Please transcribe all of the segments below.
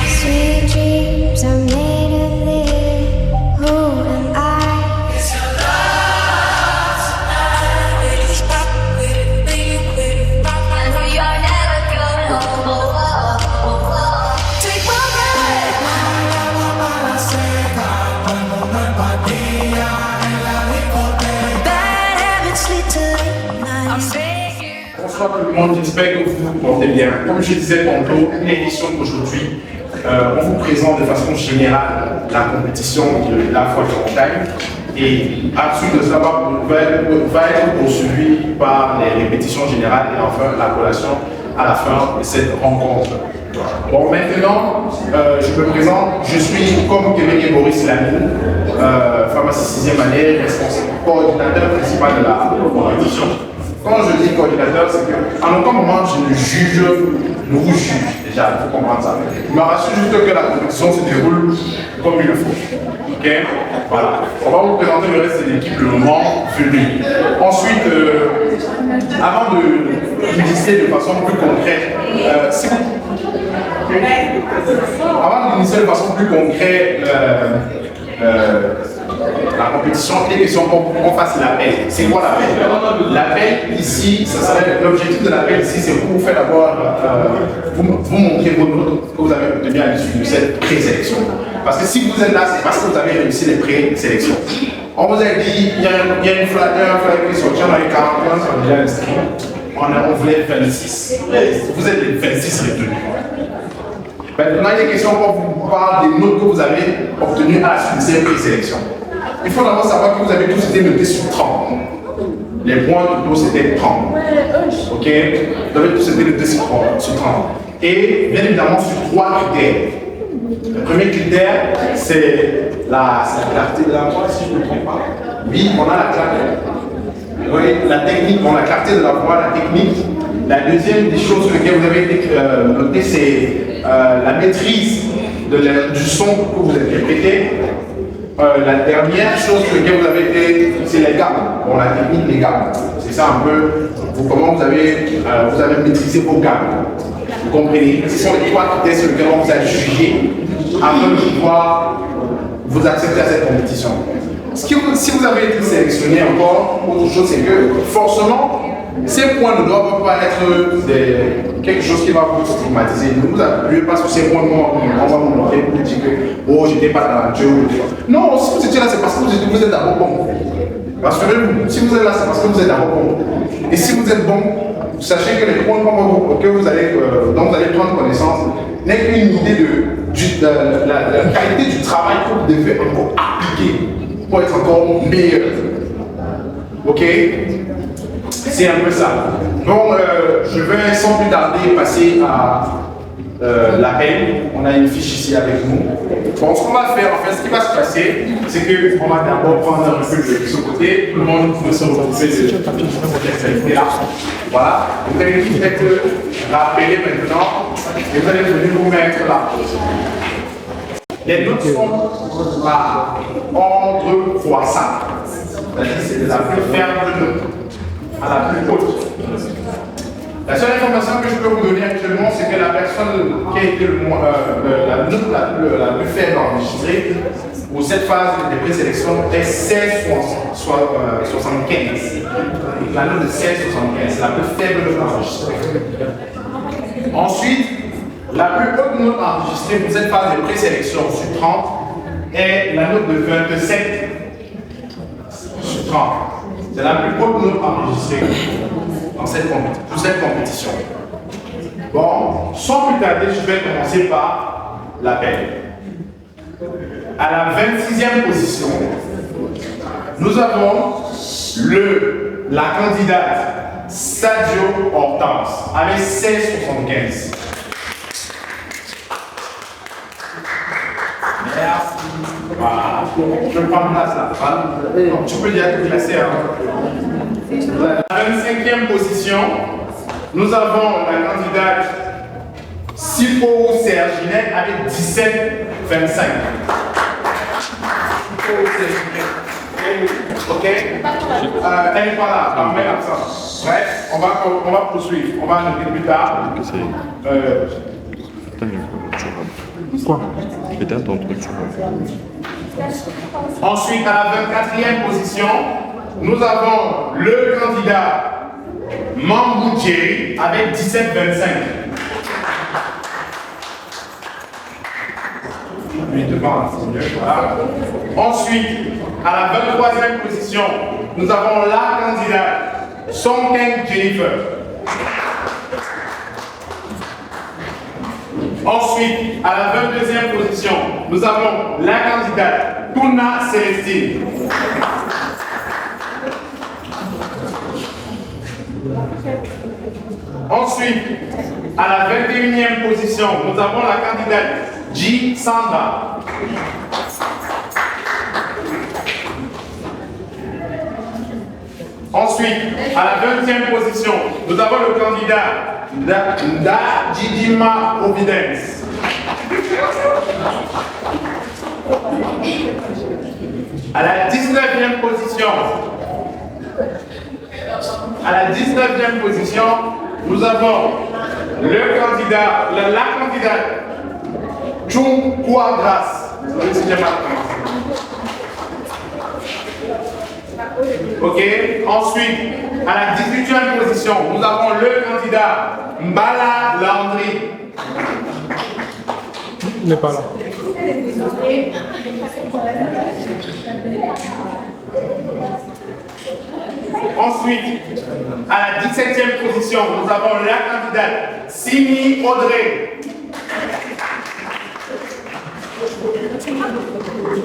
Sweet dreams are made of this. Who am I? It's your love tonight. Stop with it, leave with it. I know you're never going home. Take my breath. Bad habits lead to late nights. Bonsoir tout le monde, j'espère que vous vous portez bien. Comme je disais tantôt, l'édition d'aujourd'hui, on vous présente de façon générale la compétition de la foire de montagne. Et ensuite de savoir va être poursuivi par les répétitions générales et enfin la collation à la fin de cette rencontre. Bon, maintenant, je me présente, je suis comme Québec et Boris Lamine, pharmacie 6e année, responsable, coordinateur principal de la compétition. Quand je dis coordinateur, c'est qu'en aucun moment je ne juge, nous vous juge déjà, il faut comprendre ça. Je me rassure juste que la compétition se déroule comme il le faut. Ok? Voilà. On va vous présenter le reste de l'équipe le moment venu. Ensuite, avant de l'initier de façon plus concrète, avant d'initier de façon plus concrète la compétition, il est question qu'on fasse l'appel. C'est quoi l'appel? L'appel ici, l'objectif de l'appel ici, c'est pour vous faire d'abord vous montrer vos notes que vous avez obtenues à l'issue de cette présélection. Parce que si vous êtes là, c'est parce que vous avez réussi les présélections. On vous a dit, il y a un flyer qui sortit, on a eu 41 qui sont déjà inscrits. On voulait 26. Vous êtes les 26 retenus. Maintenant, il est question pour vous parler des notes que vous avez obtenues à la suite de cette présélection. Il faut d'abord savoir que vous avez tous été notés sur 30. Les points totaux c'était 30. Ok? Vous avez tous été notés sur 30. Et bien évidemment sur 3 critères. Le premier critère, c'est la clarté de la voix, si je ne me trompe pas. Oui, on a la clarté. Oui, la technique, on a la clarté de la voix, la technique. La deuxième des choses sur lesquelles vous avez été noté, c'est la maîtrise du son que vous interprétez. La dernière chose sur laquelle vous avez été, c'est les gammes. Bon, la technique des gammes. C'est ça un peu, comment vous avez maîtrisé vos gammes. Vous comprenez? Ce sont les 3 critères sur lesquels on vous a jugé afin de pouvoir vous accepter à cette compétition. Si vous avez été sélectionné encore, autre chose, c'est que forcément, ces points ne doivent pas être quelque chose qui va vous stigmatiser. Ne vous appuyez pas sur ces points, on va vous montrer pour vous dire que oh, j'étais pas talentueux. Non, si vous étiez là, c'est parce que vous êtes d'abord bon. Rassurez-vous, si vous êtes là, c'est parce que vous êtes d'abord bon. Et si vous êtes bon, sachez que les points dont vous allez prendre connaissance n'est qu'une idée de la qualité du travail que vous devez encore appliquer pour être encore meilleur. Ok? C'est un peu ça. Bon, je vais sans plus tarder passer à l'appel. On a une fiche ici avec nous. Bon, ce qu'on va faire, en fait, ce qui va se passer, c'est qu'on va d'abord prendre un peu de ce côté. Tout le monde peut se retrouver de cette activité-là. Voilà. Vous allez tout être rappelé maintenant et vous allez venir vous mettre là. Les notes sont entre croissants. C'est de la plus faible note à la plus haute. La seule information que je peux vous donner actuellement, c'est que la personne qui a été la note la plus faible enregistrée pour cette phase de présélection est 16,75. La note de 16,75, c'est la plus faible note enregistrée. Ensuite, la plus haute note enregistrée pour cette phase de présélection sur 30 est la note de 27 sur 30. C'est la plus haute note enregistrée pour cette compétition. Bon, sans plus tarder, je vais commencer par l'appel. À la 26e position, nous avons la candidate Sadio Hortense avec 16,75. Merci. Voilà. Je prends place là. Donc, tu peux déjà te classer. À la 25e position, nous avons la candidate Sipo Serginet avec 17,25. Ok? Elle n'est pas là, on met l'absence. Bref, on va poursuivre. On va arrêter plus tard. Quoi? Éteins ton truc. Ensuite, à la 24e position, nous avons le candidat Mambou Thierry avec 17,25. Lui devant, c'est mieux. Voilà. Ensuite, à la 23e position, nous avons la candidate Song Keng Jennifer. Ensuite, à la 22e position, nous avons la candidate Tuna Célestine. Ensuite, à la 21e position, nous avons la candidate G. Sandra. Ensuite, à la 20e position, nous avons le candidat Nda Didima Providence. À la 19e position, nous avons le candidat, la candidate Chung Quadras. Désolé si j'ai mal prononcé. Ok. Ensuite, à la 18e position, nous avons le candidat Mbala Landry. Il n'est pas là. Ensuite, à la 17e position, nous avons la candidate Simi Audrey.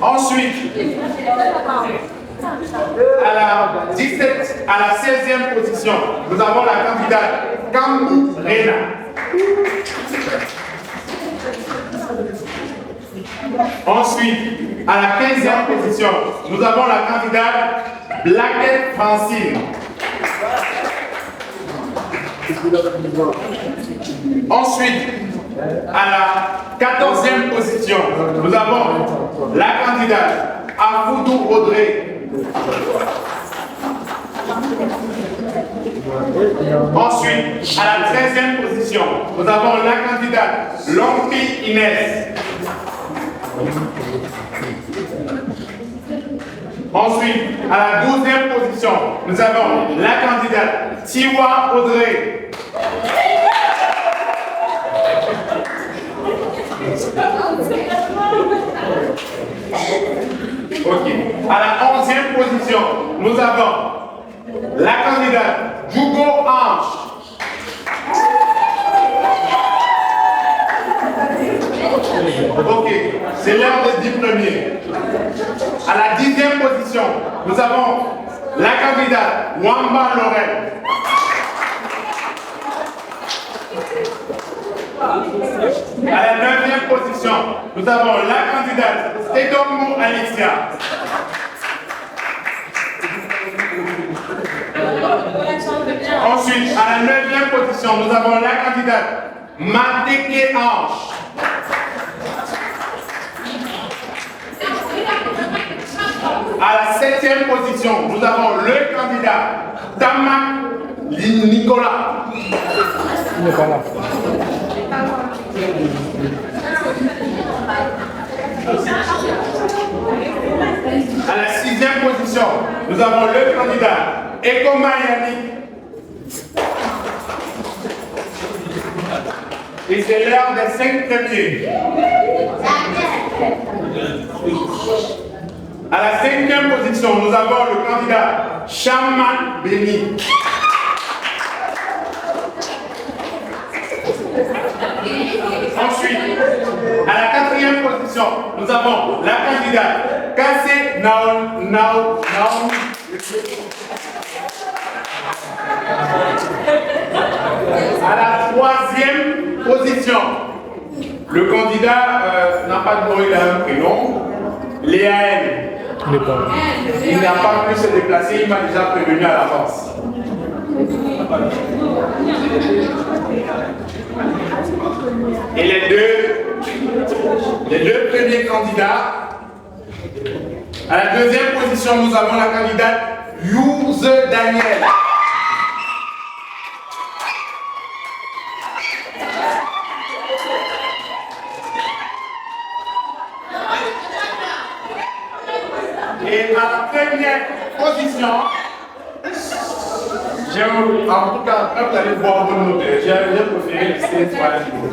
Ensuite, à la 16e position, nous avons la candidate Kambu Rena. Ensuite, à la 15e position, nous avons la candidate Blackette Francine. Ensuite, à la 14e position, nous avons la candidate Afoudou Audrey. Ensuite, à la 13e position, nous avons la candidate Lompi Inès. Ensuite, à la 12e position, nous avons la candidate Tiwa Audrey. Ok. À la 11e position, nous avons la candidate Djugo Ange. Ok, c'est l'heure des 10 premiers. À la 10e position, nous avons la candidate Wamba Lorel. À la 9e position, nous avons la candidate Stedomo Alicia. Ensuite, à la 9e position, nous avons la candidate Mateke Ange. À la 7e position, nous avons le candidat Tamak Nicolas. Il n'est pas là. À la 6e position, nous avons le candidat Ekoma Yannick. Et c'est l'heure des 5 premiers. À la 5e position, nous avons le candidat Shaman Beni. Ensuite, à la 4e position, nous avons la candidate Kassé Naomi. À la 3e position, le candidat n'a pas de nom, il a un prénom, Léaël. Il n'est pas là. Il n'a pas pu se déplacer, il m'a déjà prévenu à l'avance. Et les deux premiers candidats À la deuxième position, nous avons la candidate Youze Daniel. Et à la première position, en tout cas, quand vous allez voir vos notes, j'ai préféré lister sur la vidéo.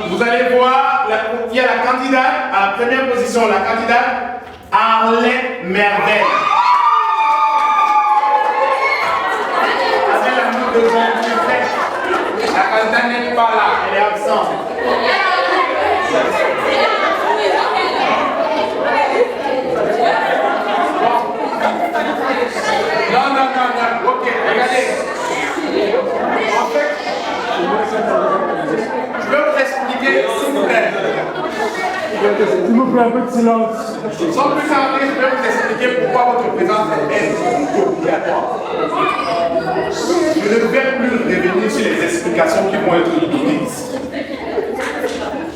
Vous allez voir, il y a la candidate, à la première position, la candidate Arlette Merveille. Avec la note de son fait, la candidate n'est pas là, elle est absente. Non, ok, regardez. En fait, je vais vous expliquer, s'il vous plaît. S'il vous plaît, un peu de silence. Sans plus tarder, je vais vous expliquer pourquoi votre présence est obligatoire. Je ne vais plus revenir sur les explications qui vont être données ici.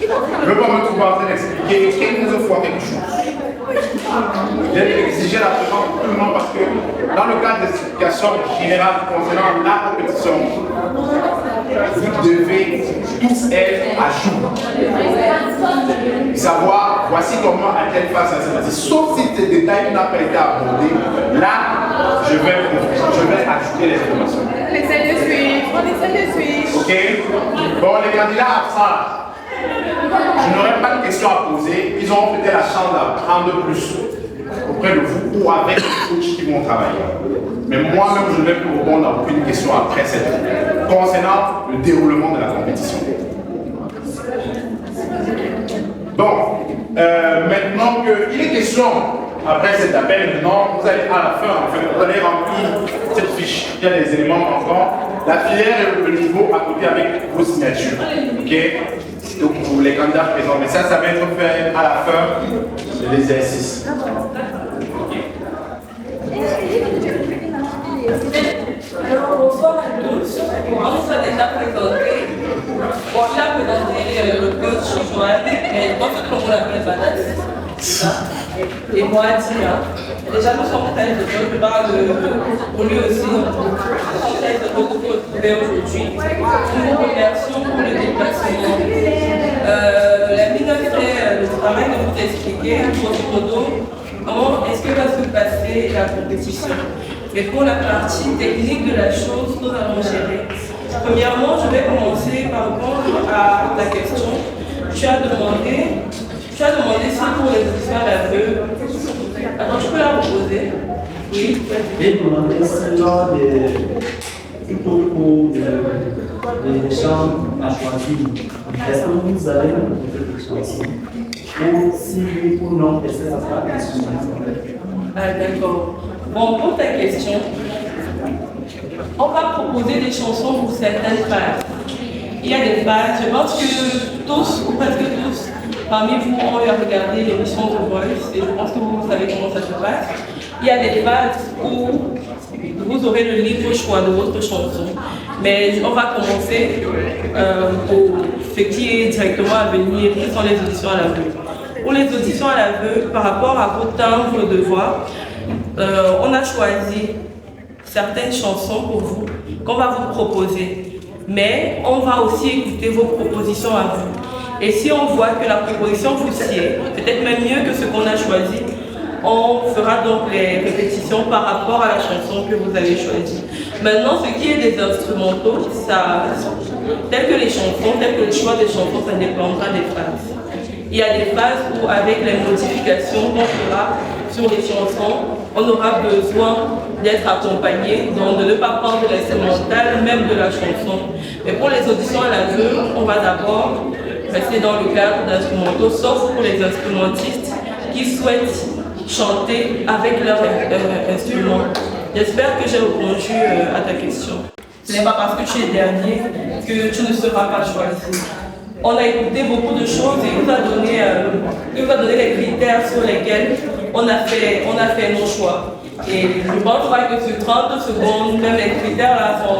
Je ne veux pas me trouver en train d'expliquer 15 fois quelque chose. J'ai exigé la présence de tout le monde parce que dans le cadre d'explication générale concernant la compétition, vous devez tous être à jour. Savoir, voici comment à telle phase ça s'est passé. Sauf si ces détails n'ont pas été abordés, là, je vais ajouter les informations. On essaie de suivre. Ok? Bon, les candidats absents, je n'aurai pas de questions à poser. Ils auront peut-être la chance d'apprendre plus auprès de vous ou avec les coachs qui vont travailler. Mais moi-même, je ne vais plus répondre à aucune question après cette concernant le déroulement de la compétition. Donc, maintenant qu'il est question, après cet appel, maintenant, vous allez à la fin, en fait, vous allez remplir cette fiche. Il y a des éléments manquants. La filière et le niveau à côté avec vos signatures. Ok? Donc pour les candidats présents, mais ça va être fait à la fin de l'exercice. Alors, bonsoir à tous. On vous a déjà présenté. On a présenté le coach Joanne, mais moi, je trouve qu'on l'appelle Badass. Et moi, Tina. Déjà, nous sommes très heureux. Je parle pour lui aussi. Nous sommes très heureux de vous retrouver aujourd'hui. Nous vous remercions pour le déplacement. La mine a fait le travail de vous expliquer, grosso modo, comment est-ce que va se passer la compétition. Mais pour la partie technique de la chose, nous allons gérer. Premièrement, je vais commencer par répondre à la question. Tu as demandé si pour les auditions à l'aveu. Attends, je peux la reposer? Oui. J'ai demandé si lors des concours des chants à choisir, est-ce que vous avez proposé des chansons? Ou si oui ou non, est-ce que ça sera instrumental? Ah, d'accord. Bon, pour ta question, on va proposer des chansons pour certaines phases. Il y a des phases, je pense que tous, ou presque tous, parmi vous ont eu à regarder l'émission The Voice et je pense que vous savez comment ça se passe. Il y a des phases où vous aurez le libre choix de votre chanson. Mais on va commencer pour ce qui est directement à venir, qui sont les auditions à l'aveu. Pour les auditions à l'aveu, par rapport à vos timbres de voix, on a choisi certaines chansons pour vous qu'on va vous proposer. Mais on va aussi écouter vos propositions à vous. Et si on voit que la proposition vous sied, peut-être même mieux que ce qu'on a choisi, on fera donc les répétitions par rapport à la chanson que vous avez choisie. Maintenant, ce qui est des instrumentaux, tel que les chansons, tel que le choix des chansons, ça dépendra des phases. Il y a des phases où, avec les modifications qu'on fera sur les chansons, on aura besoin d'être accompagné, donc de ne pas prendre l'instrumental, même de la chanson. Mais pour les auditions à l'aveu, on va d'abord rester dans le cadre d'instrumentaux, sauf pour les instrumentistes qui souhaitent chanter avec leur instrument. J'espère que j'ai répondu à ta question. Ce n'est pas parce que tu es dernier que tu ne seras pas choisi. On a écouté beaucoup de choses et il nous a donné les critères sur lesquels on a fait nos choix. Et je pense pas que sur 30 secondes, même les critères là, on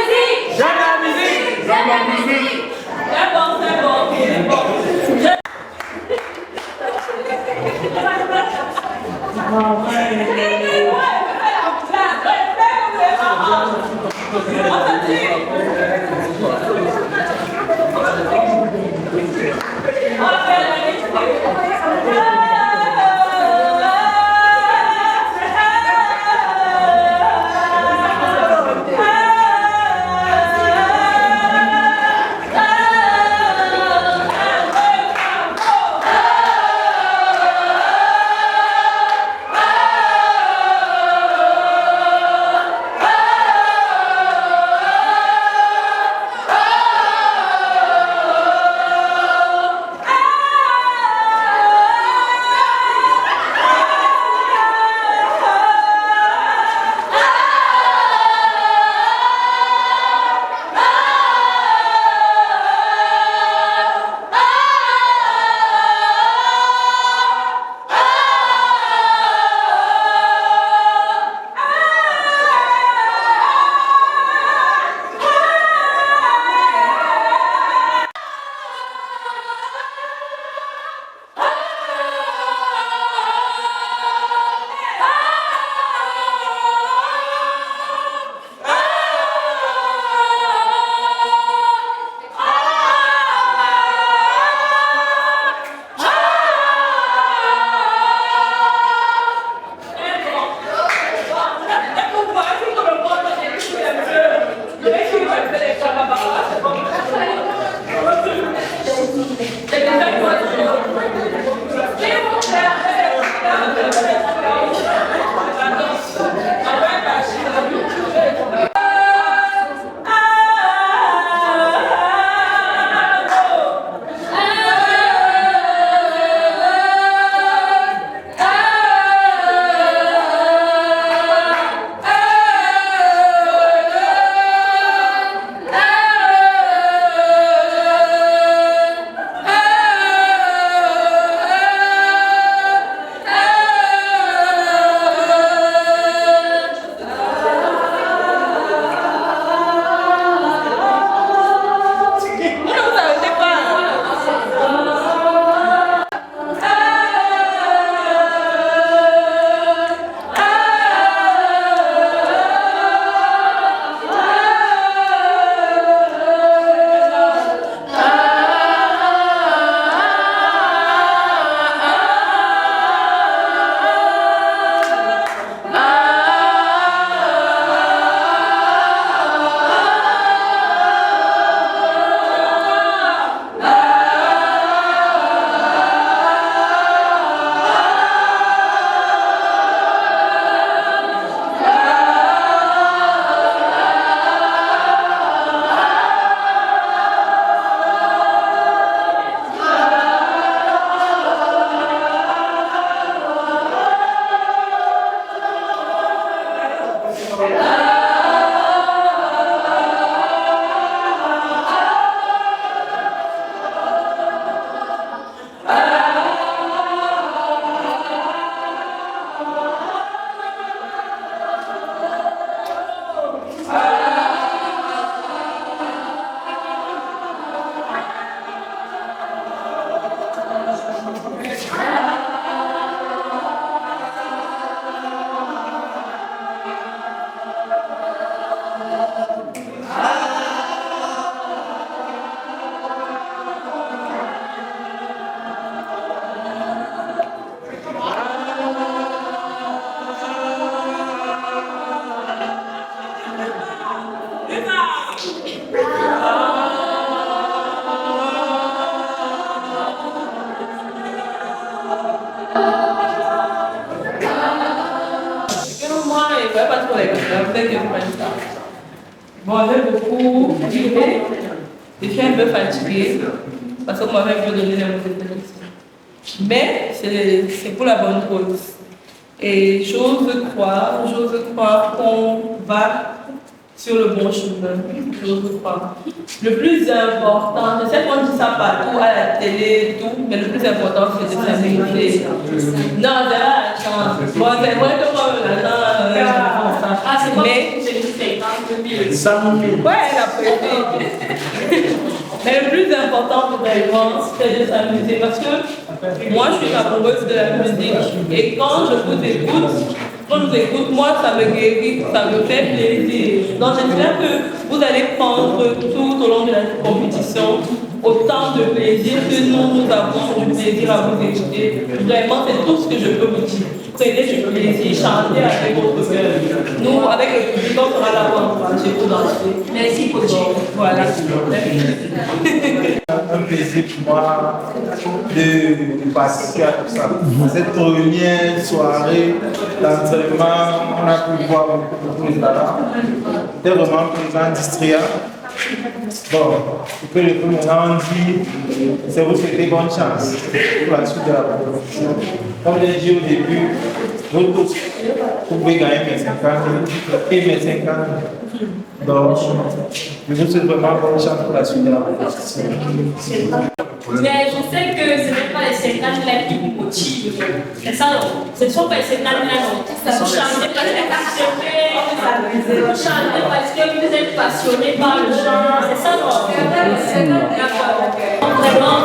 musique. J'aime la musique. J'aime la musique. C'est bon, c'est bon. C'est bon. pour les candidats, peut-être que vous faites ça. Bon, j'ai beaucoup riré, je suis un peu fatiguée, parce qu'on m'avait un peu donné les mots de mais c'est pour la bonne cause. Et j'ose croire qu'on va sur le bon chemin. J'ose croire. Le plus important, je sais qu'on dit ça partout, à la télé et tout, mais le plus important, c'est de s'améliorer. Non, c'est la chance. Bon, c'est vrai que moi, l'argent, Ah, c'est moi mais qui j'ai dit 50 000. 100 000. ouais, elle a prêté. Mais le plus important pour vraiment, c'est de s'amuser parce que moi, je suis amoureuse de la musique et quand je vous écoute, moi, ça me guérit, ça me fait plaisir. Donc, j'espère que vous allez prendre tout au long de la compétition autant de plaisir que nous avons du plaisir à vous écouter. Vraiment, c'est tout ce que je peux vous dire. Prenez du plaisir, chantez avec votre cœur. Nous, avec le public, on sera là pour encourager vous danser. Merci, coach. Voilà. Un plaisir pour moi de participer à tout ça. Cette première soirée d'entraînement, on a pu voir beaucoup de talents. C'était vraiment plaisant, distrayant. Bon, ce que je peux maintenant dire, c'est vous souhaiter bonne chance pour la suite de la compétition. Comme je l'ai dit au début, vous tous pouvez gagner mes 50 000 et mes 50 000. Donc, je vous souhaite vraiment bonne chance pour la suite de la compétition. Mais je sais que ce n'est pas les 50 000 qui vous motivent. C'est ça, non? Ce ne sont pas les 50 000, non. Vous chantez parce que vous chantez parce que vous êtes passionné par le chant. C'est ça, non? D'accord. Vraiment,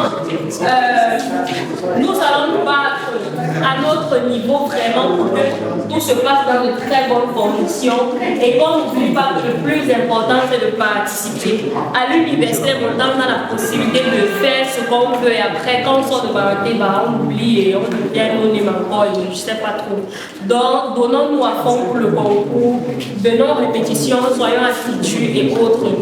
nous allons nous battre à notre niveau vraiment pour que tout se passe dans de très bonnes conditions. Et qu'on n'oublie pas que le plus important, c'est de participer. À l'université, on a la possibilité de faire ce qu'on veut et après, quand on sort de Baraté, on oublie et on devient anonyme encore, je ne sais pas trop. Donc, donnons-nous à fond pour le concours, venons aux répétitions, soyons assidus et autres.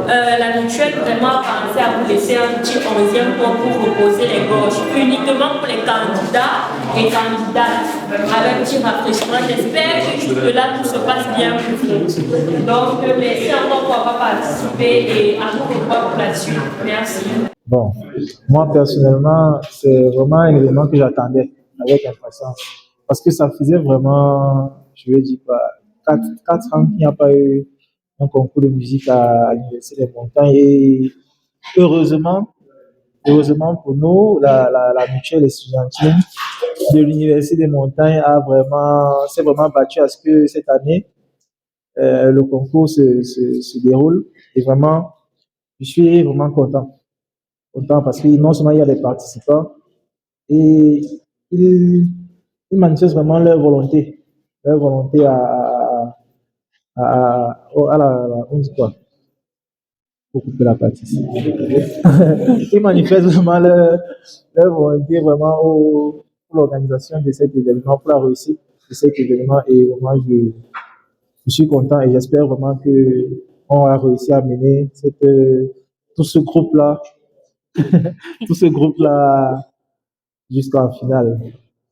La mutuelle vraiment pensé à vous laisser un petit 11e point pour reposer les gorges, uniquement pour les candidats et candidates, avec un petit rafraîchissement. J'espère que là tout se passe bien pour vous. Donc, merci encore pour avoir participé et à nous revoir pour la suite. Merci. Bon, moi personnellement, c'est vraiment un élément que j'attendais avec impatience. Parce que ça faisait vraiment, je vais dire pas, 4 ans qu'il n'y a pas eu un concours de musique à l'Université des Montagnes. Et heureusement pour nous, la mutuelle estudiantine de l'Université des Montagnes s'est vraiment battue à ce que cette année, le concours se déroule. Et vraiment, je suis vraiment content parce que non seulement il y a des participants et ils manifestent vraiment leur volonté on dit quoi? Pour couper la partie. Ils manifestent vraiment leur volonté vraiment pour l'organisation de cet événement, pour la réussite de cet événement et vraiment je suis content et j'espère vraiment que on va réussir à mener tout ce groupe-là jusqu'en finale.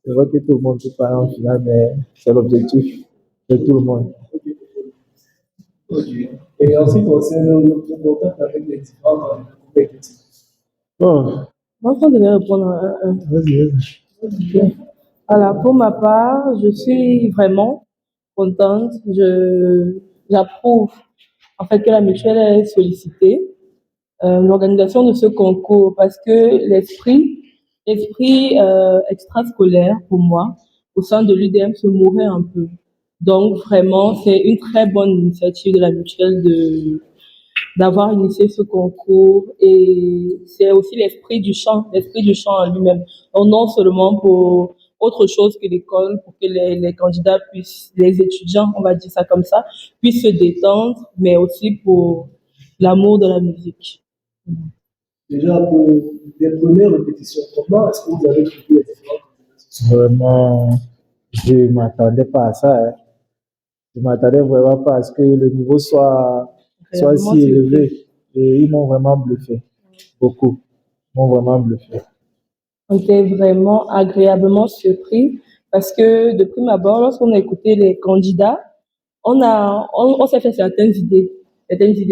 C'est vrai que tout le monde peut pas aller en finale, mais c'est l'objectif de tout le monde. Et ensuite, on s'est le contact avec les différents compétitifs. Oh, Moi, je devais répondre à un. vas-y. Ok. Alors, pour ma part, je suis vraiment contente. J'approuve en fait que la mutuelle ait sollicité l'organisation de ce concours parce que l'esprit extrascolaire pour moi au sein de l'UDM se mourait un peu. Donc vraiment, c'est une très bonne initiative de la mutuelle d'avoir initié ce concours et c'est aussi l'esprit du chant en lui-même. Donc non seulement pour autre chose que l'école, pour que les candidats puissent, les étudiants, on va dire ça comme ça, puissent se détendre, mais aussi pour l'amour de la musique. Déjà, pour les premières répétitions, comment est-ce que vous avez trouvé les différentes compétitions? Vraiment, je ne m'attendais pas à ça. Hein. Je ne m'attendais vraiment pas à ce que le niveau soit Réellement, si élevé. Et ils m'ont vraiment bluffé. Beaucoup. Ils m'ont vraiment bluffé. On était vraiment agréablement surpris parce que de prime abord, lorsqu'on a écouté les candidats, on s'est fait certaines idées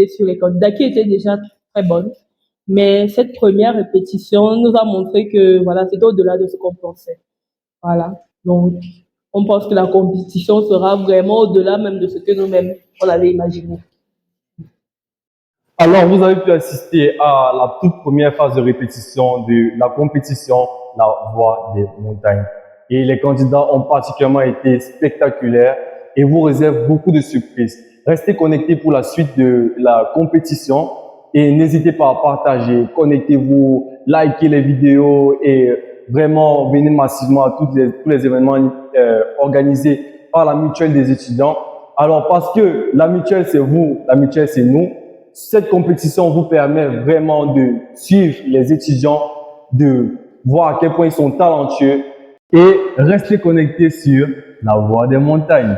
sur les candidats qui étaient déjà très bonnes. Mais cette première répétition nous a montré que voilà, c'était au-delà de ce qu'on pensait. Voilà. Donc, on pense que la compétition sera vraiment au-delà même de ce que nous-mêmes on avait imaginé. Alors, vous avez pu assister à la toute première phase de répétition de la compétition La Voix des Montagnes. Et les candidats ont particulièrement été spectaculaires et vous réservent beaucoup de surprises. Restez connectés pour la suite de la compétition et n'hésitez pas à partager, connectez-vous, likez les vidéos et vraiment venez massivement à tous les événements organisés par la mutuelle des étudiants. Alors, parce que la mutuelle c'est vous, la mutuelle c'est nous, cette compétition vous permet vraiment de suivre les étudiants, de voir à quel point ils sont talentueux et restez connectés sur La Voix des Montagnes.